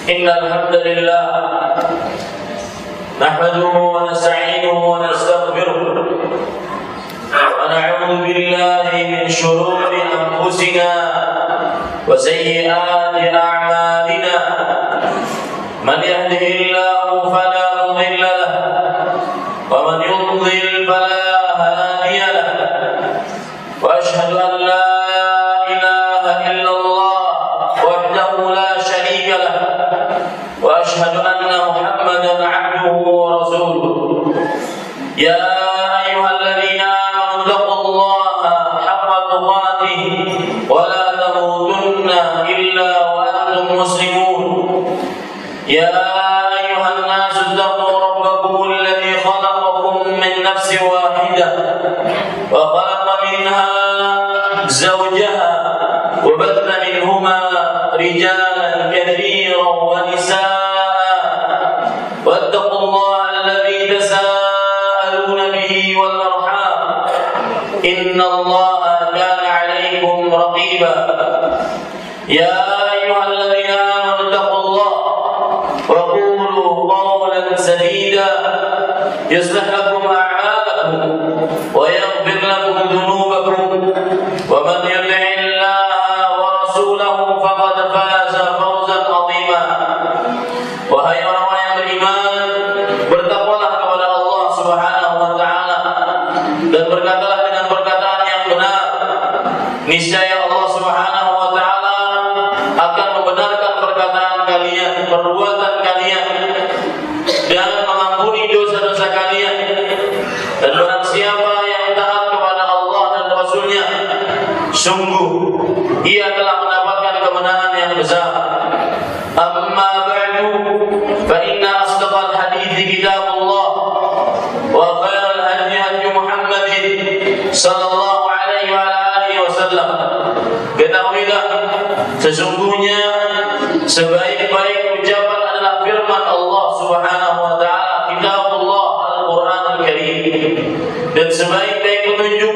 إن الحمد لله نحمده ونستعينه ونستغفره ونعوذ بالله من شرور أنفسنا وسيئات أعمالنا من يهده الله فلا مضل له ومن يضلل فلا هادي له وأشهد أن لا إله إلا الله وحده لا شريك له وأشهد أن محمدا عبده ورسوله يا أيها الذين آمنوا اتقوا الله حق تقاته ولا تموتن إلا وأنتم مسلمون يا أيها الناس اتقوا ربكم الذي خلقكم من نفس واحدة وخلق منها زوجها وبث منهما رجالا كثيرا ونساء واتقوا الله الذي تساءلون به والأرحام إن الله كان عليكم رقيبا يا أيها الذين آمنوا اتقوا الله وقولوا قولا سديدا يصلح لكم أعمالكم ويغفر لكم ذنوبكم ومن يطع الله ورسوله فقد فاز فوزا عظيما wahai orang-orang yang beriman, bertakwalah kepada Allah Subhanahu wa taala dan berkatalah dengan perkataan yang benar. Niscaya Allah Subhanahu wa taala akan membenarkan perkataan kalian, perbuatan kalian, dan mengampuni dosa-dosa kalian. Dan barang siapa yang taat kepada Allah dan Rasul-Nya, sungguh ia telah mendapatkan kemenangan yang besar. Amma ba'du, fa inna asdaqal hadithi kitabullah wa khairal hadi hadi Muhammadin sallallahu alaihi wa alihi wasallam. Ketahuilah, sesungguhnya sebaik-baik ucapan adalah firman Allah Subhanahu wa taala, kitabullah Al-Qur'an Al-Karim. Dan sebaik-baik petunjuk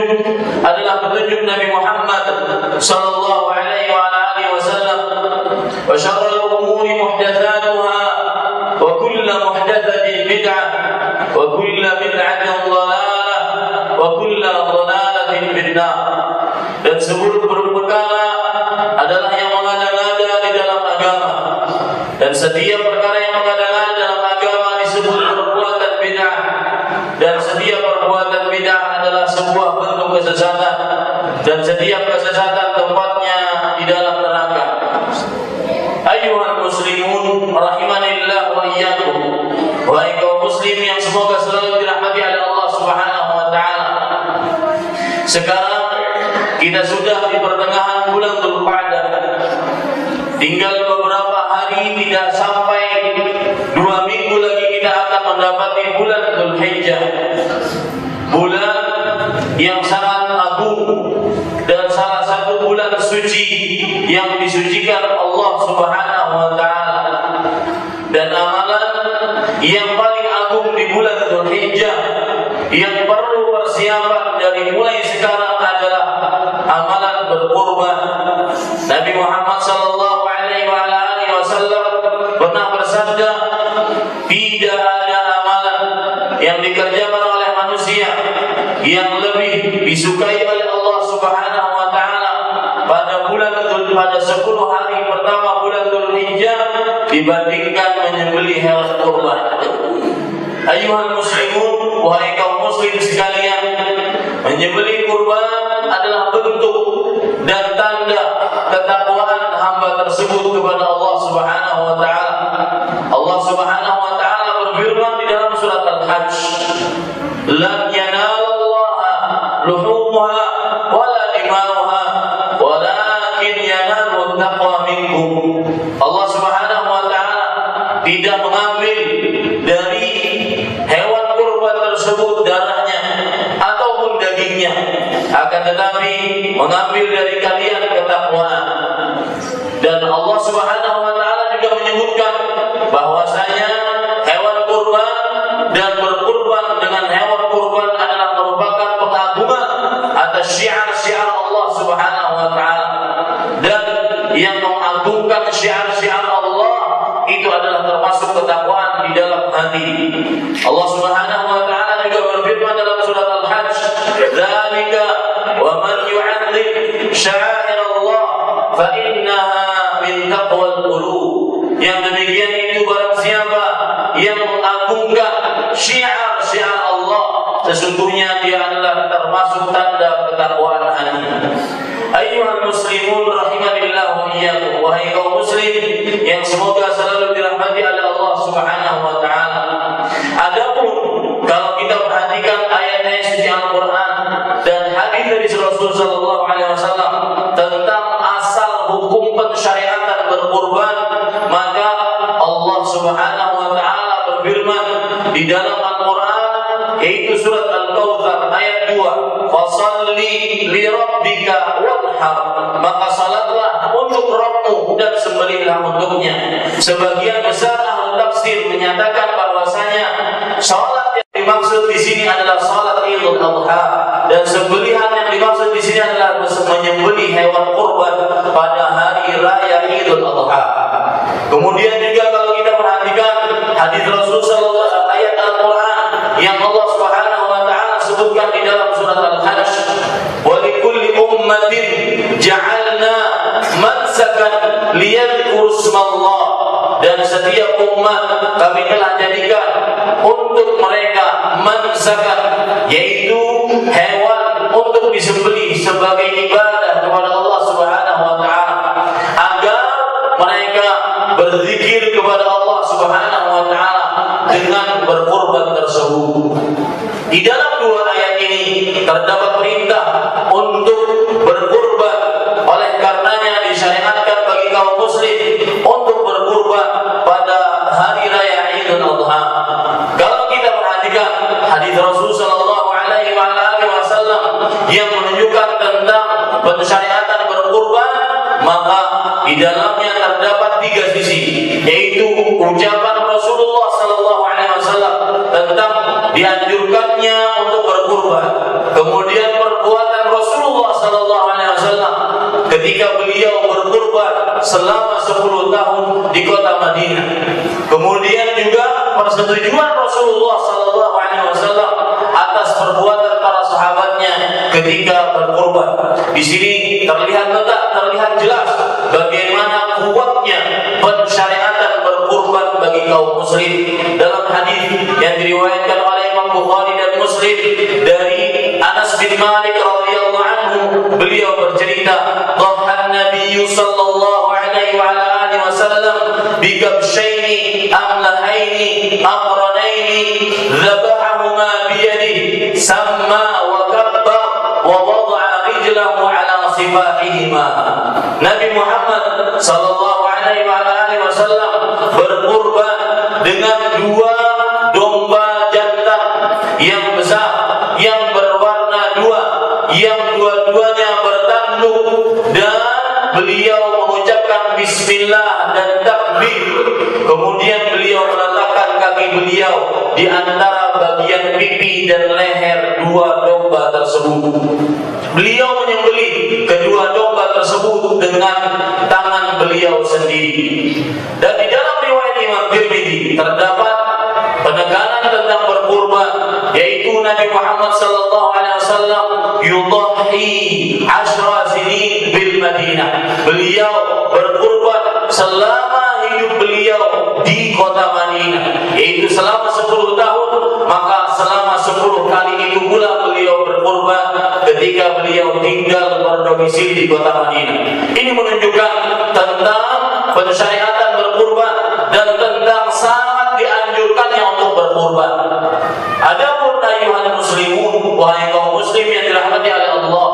adalah petunjuk Nabi Muhammad sallallahu alaihi wa alihi wasallam. Wa syarrul umuri muhdatsatuha wa kullu muhdatsatin bid'ah wa kullu bid'atin dhalalah wa kullu dhalalatin finnar. Dan seluruh perkara adalah yang mengada-ngada di dalam agama, dan setiap perkara yang mengada-ngada dalam agama disebut perbuatan bid'ah, dan setiap perbuatan bid'ah adalah sebuah bentuk kesesatan, dan setiap kesesatan tempatnya di dalam neraka. Ayyuhal muslimun rahimanillah wa iyyakum, wahai kaum muslim yang semoga selalu dirahmati oleh Allah Subhanahu wa taala. Sekarang kita sudah di pertengahan bulan Dzulqa'dah. Tinggal beberapa hari, tidak sampai 2 minggu lagi kita akan mendapati bulan Dzulhijjah. Bulan yang sangat agung dan salah satu bulan suci yang disucikan Allah Subhanahu wa taala. Dan amalan yang paling agung di bulan Dzulhijjah yang perlu persiapan dari mulai sekarang adalah amalan berkurban. Nabi Muhammad sallallahu alaihi wasallam pernah bersabda, tidak ada amalan yang dikerjakan oleh manusia yang lebih disukai oleh Allah Subhanahu wa taala pada 10 hari pertama bulan Dzulhijjah dibandingkan menyembelih hewan kurban. Ayyuhal muslimun, wahai kaum muslim sekalian, menyembelih kurban adalah bentuk dan tanda ketakwaan hamba tersebut kepada Allah Subhanahu wa taala. Allah Subhanahu wa taala berfirman di dalam surat Al-Hajj, "Lan yanalallaha luhumuha wala dima'uha walakin yanalu taqwa minkum." Allah Subhanahu wa taala tidak mengambil dari hewan kurban tersebut darahnya ataupun dagingnya, akan tetapi mengambil dari kalian ketakwaan. Dan Allah Subhanahu wa taala juga menyebutkan bahwasanya hewan kurban dan berkurban dengan hewan kurban adalah merupakan pengagungan atas syiar-syiar Allah Subhanahu wa taala. Dan yang mengagungkan syiar-syiar Allah itu Yang demikian itu barang siapa yang mengagungkan syiar-syiar Allah, sesungguhnya dia adalah termasuk tanda ketakwaan hati. Ayyuhal muslimun rahimanillah wa iyyakum, wahai kaum muslim yang semoga selalu dirahmati oleh Allah Subhanahu wa taala. Adapun kalau kita perhatikan ayat-ayat suci Al-Qur'an dan hadis dari Rasul sallallahu alaihi wasallam tentang asal hukum pensyariatan berkurban, maka Allah Subhanahu wa taala berfirman di dalam Al-Qur'an, yaitu surat Al-Kautsar ayat 2, "Fashalli li rabbika wanhar," maka salatlah untuk Rabbmu dan sembelihlah untuknya. Sebagian besar ahli tafsir menyatakan bahwasanya salat yang dimaksud di sini adalah salat Idul Adha, dan sembelihan yang dimaksud di sini adalah menyembelih hewan kurban pada hari raya Idul Adha. Kemudian juga kalau kita perhatikan hadis Rasul sallallahu ayat Al-Qur'an yang Allah Subhanahu wa taala sebutkan di dalam surat Al-Hajj, "Wa likulli ummatin ja'alna mansakan liyadhkuru ismallah," dan setiap umat kami telah jadikan untuk mereka mansakan, yaitu hewan untuk disembelih sebagai ibadah kepada Allah Subhanahu wa taala, agar mereka berzikir kepada Allah Subhanahu wa taala dengan berkorban tersebut. Di dalam dua ayat ini terdapat perintah untuk berkorban. Oleh karenanya disyariatkan bagi kaum muslim untuk berkorban pada hari raya Idul Adha. Kalau kita perhatikan hadis Rasul sallallahu alaihi wasallam yang menunjukkan tentang pensyariatan berkorban, maka di dalamnya terdapat tiga sisi, yaitu ucapan Rasulullah sallallahu alaihi wasallam tentang dianjurkannya untuk berkurban, kemudian perbuatan Rasulullah sallallahu alaihi wasallam ketika beliau berkurban selama 10 tahun di kota Madinah, kemudian juga persetujuan Rasulullah sallallahu alaihi wasallam atas perbuatan para sahabatnya ketika berkurban. Di sini terlihat jelas bagaimana kuatnya pensyariatan berkurban bagi kaum muslim. Dalam hadis yang diriwayatkan oleh Imam Bukhari dan Muslim dari Anas bin Malik radhiyallahu anhu, beliau bercerita, "Dhahan Nabi sallallahu alaihi wasallam bi kabshaini amlahaini aqranaini dhabahahuma bi yadihi samma wa kabba wa wada'a rijlahu ala sifahihima." Nabi Muhammad sallallahu alaihi wasallam berkurban dengan dua domba jantan yang besar, yang berwarna dua, yang dua-duanya bertanduk, dan beliau mengucapkan bismillah dan takbir. Kemudian beliau meletakkan kaki beliau di antara bagian pipi dan leher dua domba tersebut. Beliau menyembelih kedua domba tersebut dengan tangan beliau sendiri. Dan di dalam riwayat Imam Tirmidzi terdapat penekanan tentang berkurban, yaitu Nabi Muhammad sallallahu alaihi wasallam yudhi 10 sinin bil Madinah. Beliau berkurban selama hidup beliau di kota Madinah, yaitu selama 10 tahun, maka selama 10 kali itu pula beliau berkurban ketika beliau tinggal berdomisili di kota Madinah. Ini menunjukkan tentang pensyariatan berkurban dan tentang sangat dianjurkannya untuk berkurban. Adapun ayyuhal muslimun, wahai kaum muslim yang dirahmati oleh Allah,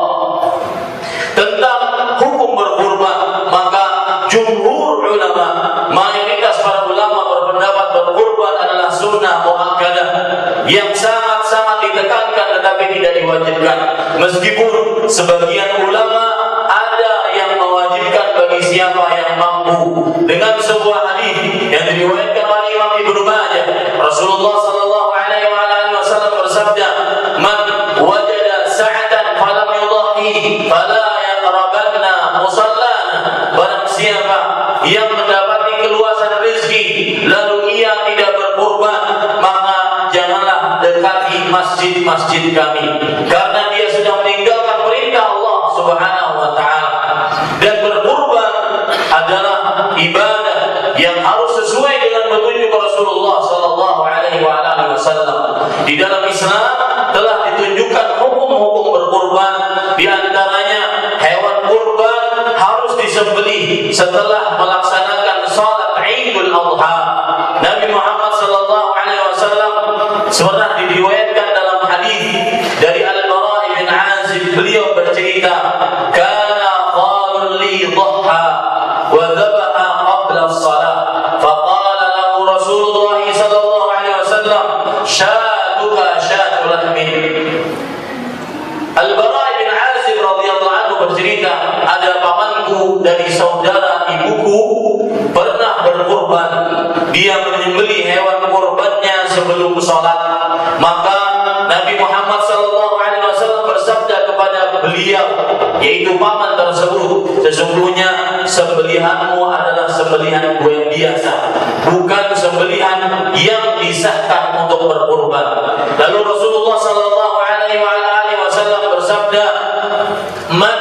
tentang hukum berkurban, maka jumhur ulama, mayoritas para ulama berpendapat berkurban adalah sunnah muakkadah yang sangat-sangat ditekankan tetapi tidak diwajibkan. Meskipun sebagian ulama ada yang mewajibkan bagi siapa yang mampu, dengan sebuah hadis yang diriwayatkan oleh Imam Ibnu Majah. Rasulullah sallallahu alaihi wasallam bersabda, "Man wajada sa'atan falam yudhi fala yaqrabanna musallana." Barang siapa yang mendapati keluasan rezeki lalu ia tidak berkurban, maka janganlah dekati masjid-masjid kami, karena dia sudah meninggalkan perintah Allah Subhanahu wa taala. Dan berkurban adalah ibadah yang harus wasallam. Di dalam Islam telah ditunjukkan hukum-hukum berkurban, di antaranya hewan kurban harus disembelih setelah melaksanakan salat Idul Adha. Nabi Muhammad sallallahu alaihi wasallam pernah diriwayatkan dalam hadis dari Al-Bara bin Azib, beliau bercerita, "Kana qalun li dhahha wa dhabaha qabla as-salah, faqala lahu Rasulullah sallallahu alaihi wasallam, syatuka syatu lahmin." Al-Bara bin Azib radhiyallahu anhu bercerita, ada pamanku dari saudara ibuku pernah berkurban. Dia menyembelih hewan kurbannya sebelum sholat. Maka Nabi Muhammad SAW bersabda kepada beliau, yaitu paman tersebut, sesungguhnya sembelihanmu adalah sembelihan yang biasa, bukan sembelihan yang disahkan untuk berkurban. Lalu Rasulullah SAW bersabda, "Man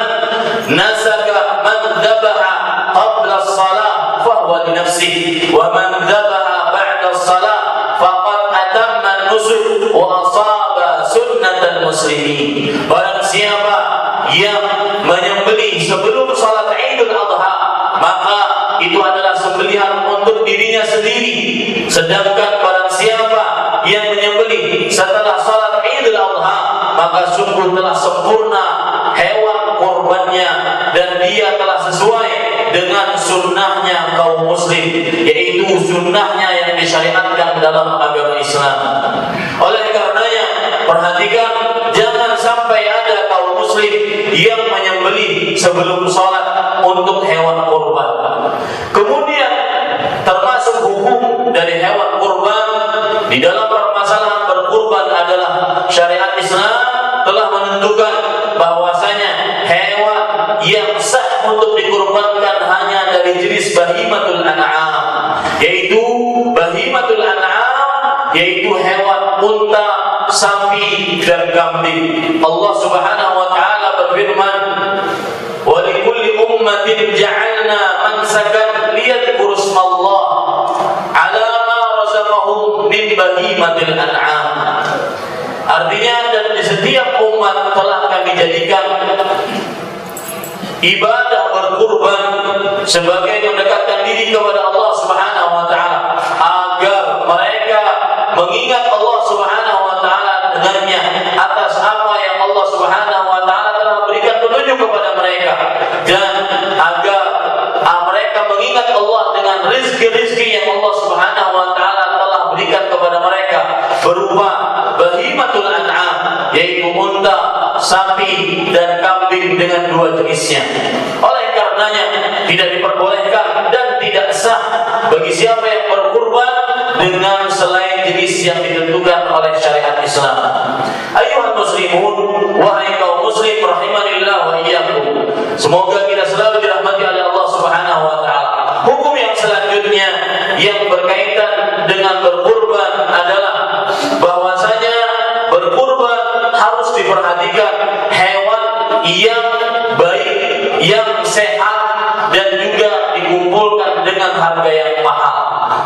nasaka man dzabaha qabla as-salah fahuwa li nafsihi, wa man dzabaha ba'da as-salah faqad atamma an-nusuk wa asaba sunnatal muslimin." Barang siapa yang menyembelih sebelum salat Idul Adha, maka itu adalah sembelihan untuk dirinya sendiri. Sedangkan barang siapa yang menyembelih setelah salat Idul Adha, maka sungguh telah sempurna hewan kurbannya dan dia telah sesuai dengan sunnahnya kaum muslim, yaitu sunnahnya yang disyariatkan dalam agama Islam. Oleh karenanya, perhatikan, jangan sampai ada kaum muslim yang menyembelih sebelum sholat untuk hewan kurban. Kemudian termasuk hukum dari hewan kurban di dalam permasalahan berkurban adalah syariat Islam telah menentukan bahwasanya hewan yang sah untuk dikurbankan hanya dari jenis bahimatul an'am, yaitu bahimatul an'am, yaitu hewan unta, sapi dan kambing. Allah Subhanahu wa taala berfirman, "Wa likulli ummatin ja'alna mansakan liyadhkuru ismallah 'ala ma razaqahum min bahimatil an'am." Artinya, dan di setiap umat telah kami jadikan ibadah berkurban sebagai mendekatkan diri kepada Allah Subhanahu wa taala, agar mereka mengingat Allah Subhanahu wa taala dengannya atas apa yang Allah Subhanahu wa taala telah berikan petunjuk kepada mereka, dan agar mereka mengingat Allah dengan rizki-rizki yang Allah Subhanahu wa taala telah berikan kepada mereka berupa bahimatul an'am, yaitu unta, sapi dan kambing dengan dua jenisnya. Oleh karenanya tidak diperbolehkan dan tidak sah bagi siapa yang berkurban dengan selain jenis yang ditentukan oleh syariat Islam. Ayyuhal muslimun, wahai kaum muslim rahimanillah wa iyyakum, semoga kita selalu dirahmati oleh Allah Subhanahu wa taala. Hukum yang selanjutnya yang berkaitan dengan berkurban adalah bahwasanya berkurban harus diperhatikan hewan yang baik, yang sehat, dan juga dikumpulkan dengan harga yang mahal.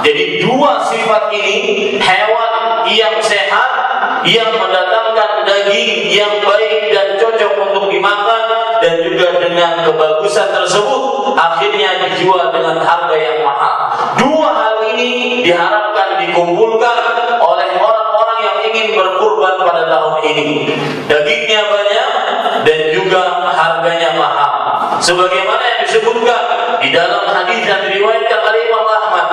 Jadi dua sifat ini, hewan yang sehat, yang mendatangkan daging yang baik dan cocok untuk dimakan, dan juga dengan kebagusan tersebut akhirnya dijual dengan harga yang mahal. Dua hal ini diharapkan dikumpulkan oleh orang-orang yang ingin berkurban pada tahun ini. Dagingnya banyak dan juga harganya mahal. Sebagaimana yang disebutkan di dalam hadis yang diriwayatkan oleh Imam Ahmad,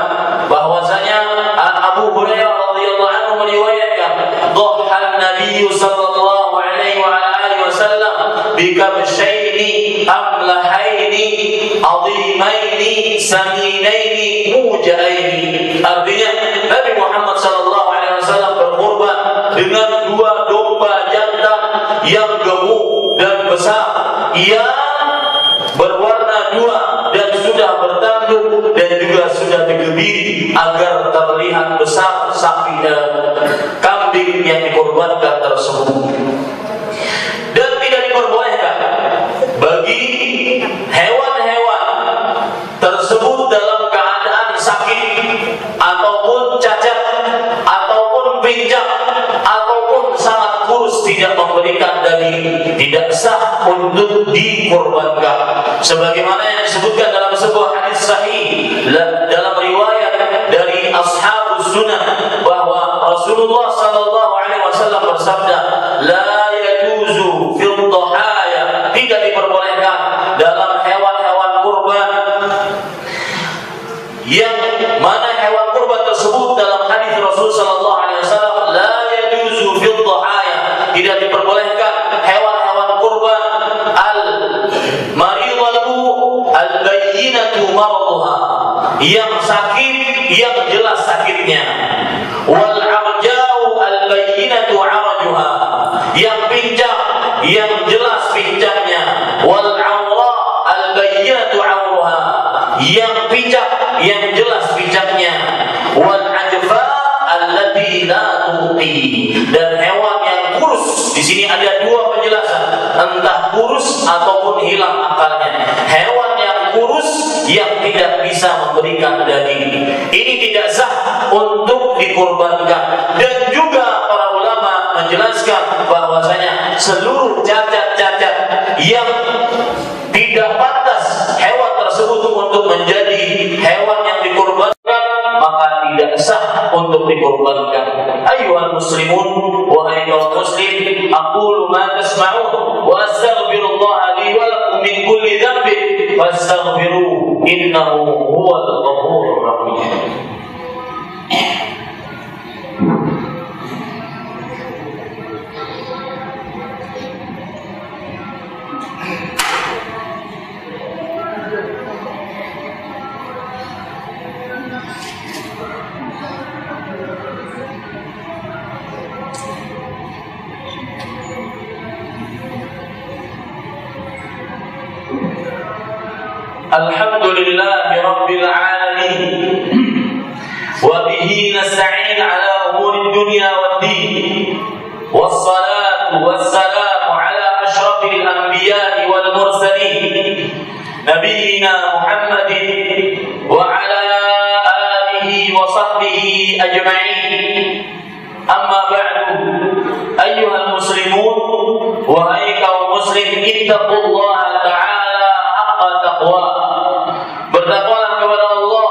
bahwasanya Abu Hurairah radhiyallahu anhu meriwayatkan, "Dhahhan Nabi sallallahu alaihi wa alihi wasallam bi kabshaini amlahaini adhimaini saminaini mujaini." Artinya Nabi Muhammad sallallahu alaihi wasallam berkurban dengan dua domba jantan yang gemuk dan besar, yang berwarna dua dan sudah bertanduk dan juga sudah digebiri agar terlihat besar sapi dan kambing yang dikorbankan tersebut. Dan tidak diperbolehkan bagi hewan-hewan tersebut dalam keadaan sakit ataupun cacat ataupun pincang tidak sah untuk dikorbankan. Sebagaimana yang disebutkan dalam sebuah hadis sahih dalam riwayat dari ashabus sunnah bahwa Rasulullah sallallahu alaihi wasallam bersabda, la yajuzu fil dhahaya, tidak diperbolehkan dalam hewan-hewan kurban, yang mana hewan kurban tersebut dalam hadis Rasul sallallahu alaihi wasallam, la yajuzu fil dhahaya, tidak diperbolehkan hewan-hewan kurban al-maridatu al-bayyinatu maraduha, yang sakit yang jelas sakitnya, wal arja'u al-bayyinatu arajuha, yang pincang yang jelas pincangnya, wal awra al-bayyinatu awruha, yang pincang yang jelas pincangnya, wal ajfa allati la tuqi, dan hewan yang kurus. Di sini ada dua penjelasan, entah kurus ataupun hilang akalnya. Hewan yang kurus yang tidak bisa memberikan daging, ini tidak sah untuk dikurbankan. Dan juga para ulama menjelaskan bahwasanya seluruh cacat-cacat yang tidak pantas hewan tersebut untuk menjadi hewan yang dikurbankan, maka tidak sah untuk dikurbankan. Ayyuhal muslimun, wahai kaum muslim, aqulu ma tasma'un wa astaghfirullah li wa lakum min kulli dhanbin fastaghfiruhu innahu huwal ghafurur rahim. Alhamdulillahi Rabbil Alamin, wa bihi nasta'in ala umuri dunya waddin, wassalatu wassalamu ala ashrafil anbiya'i wal mursalin, nabiyyina Muhammadin wa ala alihi wa sahbihi ajma'in. Amma ba'du, ayyuhal muslimun, wahai kaum muslim, ittaqullaha ta'ala haqqa taqwa, bertakwalah kepada Allah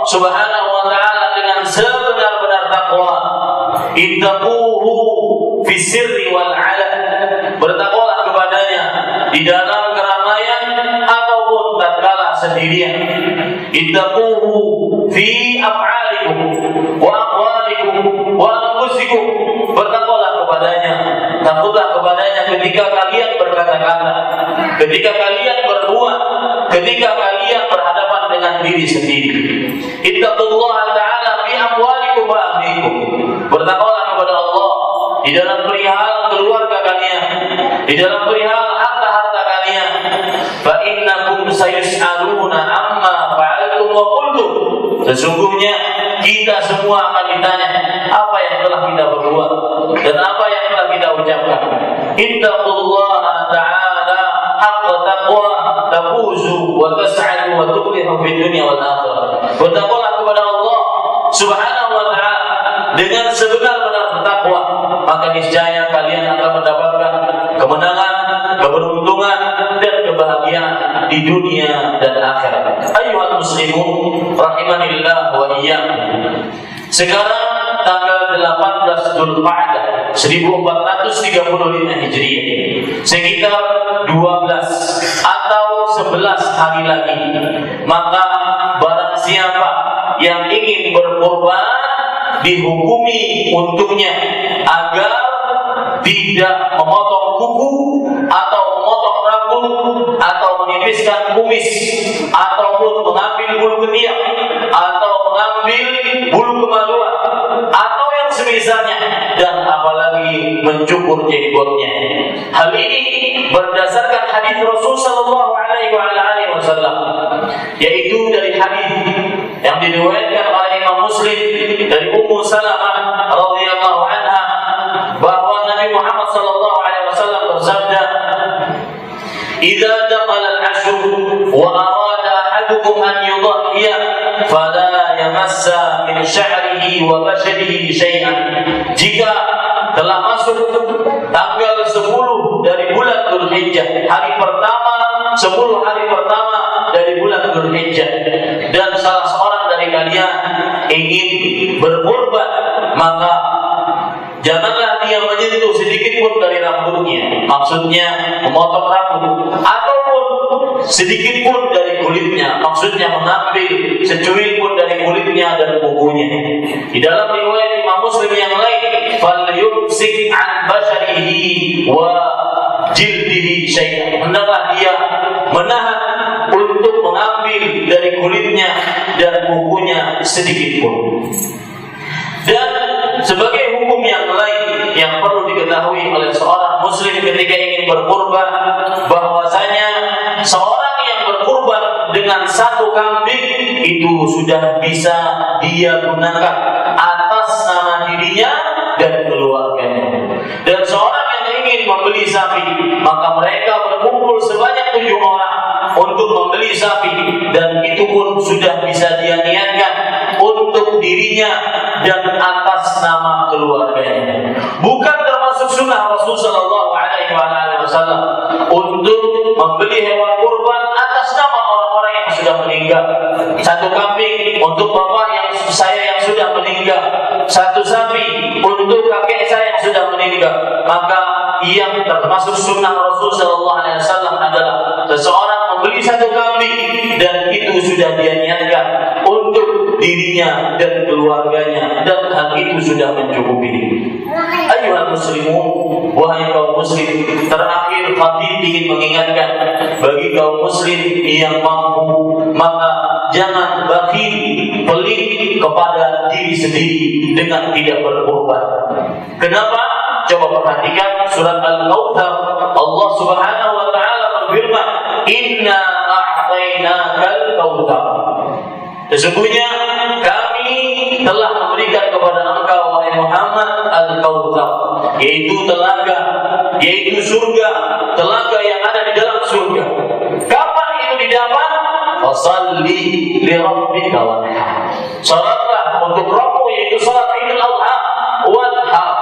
Subhanahu wa ta'ala dengan sebenar-benar takwa. Ittaquhu fi sirri wal 'alan, bertakwalah kepadanya di dalam keramaian ataupun tatkala sendirian. Ittaquhu fi af'alikum wa aqwalikum wa anfusikum, bertakwalah kepadanya, takutlah kepadanya ketika kalian berkata-kata, ketika kalian berbuat, ketika kalian berhadapan dengan diri sendiri. Ittaqullaha ta'ala fi amwalikum wa ahlikum, bertakwalah kepada Allah di dalam perihal keluarga kalian, di dalam perihal harta-harta kalian. Fa innakum sayus'aluna amma fa'altum wa qultum, sesungguhnya kita semua akan ditanya apa yang telah kita berbuat dan apa yang telah kita ucapkan. Ittaqullaha ta'ala haqqa taqwa tafuzu wa tas'adu wa tuflihu fid dunya wal akhirah. Bertakwalah kepada Allah Subhanahu wa ta'ala dengan sebenar-benar takwa, maka niscaya kalian akan mendapatkan kemenangan, keberuntungan dan kebahagiaan di dunia dan akhirat. Ayyuhal muslimun rahimanillah wa iyyakum. Sekarang tanggal 18 Dzulqa'dah 1435 Hijriah, sekitar 12 atau 11 hari lagi, maka barang siapa yang ingin berkorban dihukumi untuknya agar tidak memotong kuku atau memotong rambut atau menipiskan kumis ataupun mengambil bulu ketiak atau mengambil bulu kemaluan atau yang semisalnya, dan apalagi mencukur jenggotnya. Hal ini berdasarkan hadis Rasul sallallahu alaihi wasallam, yaitu dari hadis yang diriwayatkan oleh Imam Muslim dari Ummu Salamah radhiyallahu anha bahwa Nabi Muhammad sallallahu alaihi wasallam bersabda, "Idza daqala al-'ashr wa arada ahadukum an yudhhiya fala yamassa min sya'rihi wa basharihi syai'an." Jika telah masuk tanggal 10 dari Dzulhijjah, hari pertama 10 hari pertama dari bulan Dzulhijjah. Dan salah seorang dari kalian ingin berkurban, maka janganlah dia menyentuh sedikit pun dari rambutnya, maksudnya memotong rambut, ataupun sedikit pun dari kulitnya, maksudnya mengambil secuil pun dari kulitnya dan kukunya. Di dalam riwayat Imam Muslim yang lain, falyumsik an basharihi wa jildihi syai'an, hendaklah dia menahan untuk mengambil dari kulitnya dan kukunya sedikit pun. Dan sebagai hukum yang lain yang perlu diketahui oleh seorang muslim ketika ingin berkurban, bahwasanya seorang yang berkurban dengan satu kambing itu sudah bisa dia gunakan atas nama dirinya dan keluarganya. Dan seorang yang ingin membeli sapi, maka mereka berkumpul sebanyak 7 orang untuk membeli sapi, dan itu pun sudah bisa dia niatkan untuk dirinya dan atas nama keluarganya. Bukan termasuk sunnah Rasul Sallallahu Alaihi Wasallam untuk membeli hewan kurban atas nama orang-orang yang sudah meninggal. Satu kambing untuk bapak saya yang sudah meninggal, satu sapi untuk kakek saya yang sudah meninggal. Maka yang termasuk sunnah Rasul Sallallahu Alaihi Wasallam adalah seseorang membeli satu kambing dan itu sudah dia niatkan untuk dirinya dan keluarganya, dan hal itu sudah mencukupi. Ayuhal muslimun, wahai kaum muslim, terakhir khatib ingin mengingatkan bagi kaum muslim yang mampu, maka jangan bakhil, pelit kepada diri sendiri dengan tidak berkorban. Kenapa? Coba perhatikan surat Al-Kautsar. Allah Subhanahu wa taala berfirman, "Inna a'tainakal kautsar." Sesungguhnya kami telah memberikan kepada engkau wahai Muhammad Al-Kautsar, yaitu telaga, yaitu surga, telaga yang ada di dalam surga. Kapan itu didapat? Fashalli li rabbika wanhar. Salatlah untuk Rabbmu, yaitu salat Idul Adha, wanhar,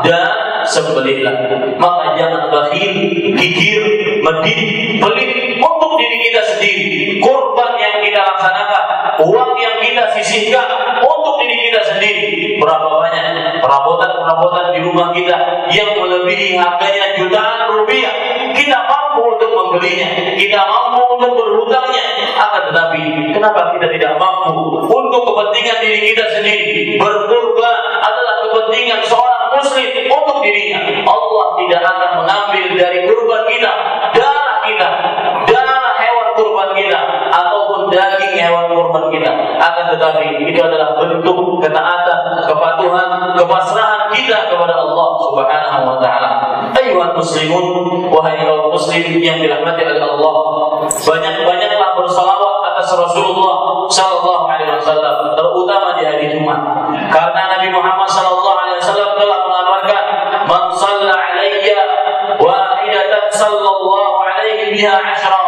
dan sembelihlah. Maka jangan bakhil, kikir, medit, pelit untuk diri kita sendiri. Kurban yang kita laksanakan, uang yang kita sisihkan untuk diri kita sendiri. Berapa banyak perabotan-perabotan di rumah kita yang melebihi harganya jutaan rupiah. Kita mampu untuk membelinya, kita mampu untuk berhutangnya. Akan tetapi, kenapa kita tidak mampu untuk kepentingan diri kita sendiri? Berkurban adalah kepentingan seorang muslim untuk dirinya. Allah tidak akan mengambil dari kurban kita, darah hewan kurban kita, ataupun daging hewan kurban kita. Akan tetapi itu adalah bentuk ketaatan, kepatuhan, kepasrahan kita kepada Allah Subhanahu wa taala. Ayuhan muslimun, wahai kaum muslim yang dirahmati oleh Allah, banyak-banyaklah bersalawat atas Rasulullah sallallahu alaihi wasallam, terutama di hari Jumat. Karena Nabi Muhammad sallallahu alaihi wasallam telah mengabarkan, "Man shalla 'alayya wahidatan sallallahu alaihi biha 'ashra."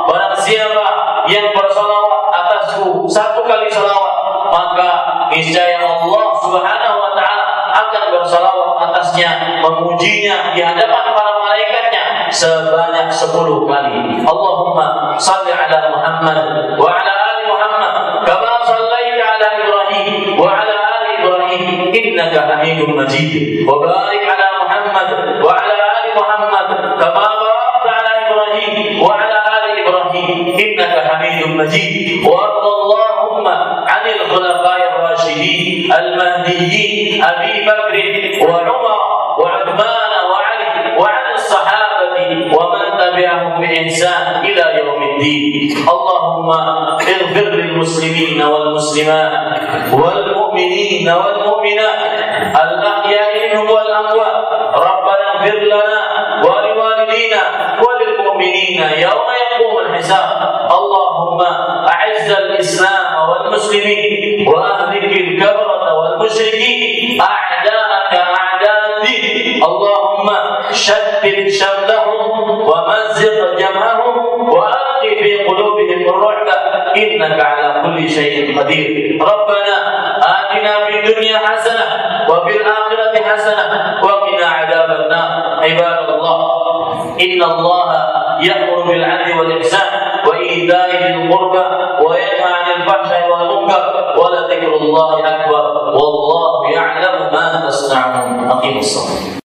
Barang siapa yang bersalawat atasku satu kali salawat, maka niscaya Allah Subhanahu wa taala akan bersalawat atasnya, memujinya di hadapan para malaikatnya sebanyak 10 kali. Allahumma shalli ala Muhammad wa ala ali Muhammad kama shallaita ala Ibrahim wa ala ali Ibrahim innaka Hamidum Majid, wa barik ala Muhammad wa ala ali Muhammad kama barakta ala Ibrahim wa ala ali Ibrahim innaka Hamidum Majid, wa Allahumma 'anil khulafa'ir rasyidin al-mahdiyyin Abi Bakr wa Umar wa Uthman wa Ali wa 'anil sahabati wa man tabi'ahum bi ihsan ila yaumiddin. Allahumma ighfir lil muslimin wal muslimat wal mu'minin wal mu'minat al ahya'i minhum wal amwat. Rabbana ighfir lana wa liwalidina wa lil mu'minina yawma yaqumul hisab. Allahumma a'izz al islam wal muslimin wa ahlik al kafarata wal musyrikin a'da'aka a'da' din. Allahumma shaddid shamlahum wa mazzigh jam'ahum wa alqi fi qulubihim ar-ru'ba innaka 'ala kulli shay'in qadir. Rabbana atina fid dunya hasanah wa fil akhirati hasanah wa qina 'adzaban nar. Ibadallah, Innallaha ya'muru bil 'adli wal ihsan wa ita'i dzil qurba wa yanha 'anil fahsya'i wal munkar wa la dzikrullahi akbar wallahu ya'lamu ma tasna'un. Aqimus shalah.